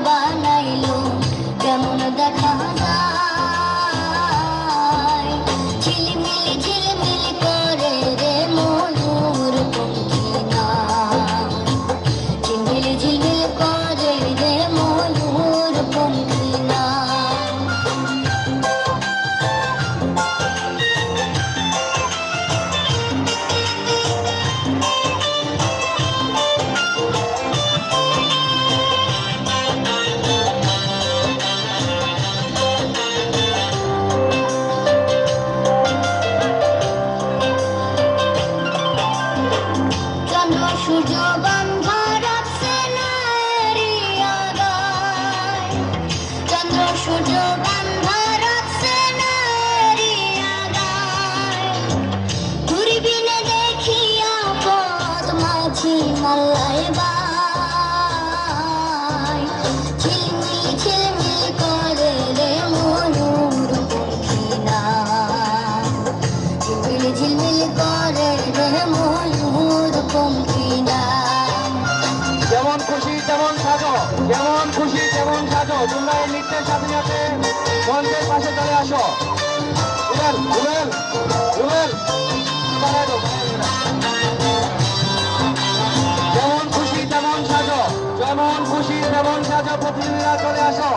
বানাইলো কেমন দেখা যায় ঝিলমিল ঝিলমিল করে রে ময়ূর পঙ্খী না ঝিলমিল ঝিলমিল করে রে ময়ূর পঙ্খী না সূর্য বান্ধা রাখছে না এরিয়া গায় চন্দ্র সূর্য বান্ধা রাখছে না এরিয়া গায় দূরবীনে দেখিয়া পথ মাঝি মাল্লায় বাই ঝিলমিল ঝিলমিল করে রে ময়ূর পঙ্খী না ঝিলমিল ঝিলমিল করে রে ময়ূর পঙ্খী না যেমন খুশি তেমন সাজো যেমন খুশি তেমন সাজো তোমরা এই নৃত্যের সাথে সাথে মঞ্চের পাশে চলে আসো রুবেল রুবেল রুবেল যেমন খুশি তেমন সাজো যেমন খুশি তেমন সাজো প্রতিনিধিরা চলে আসো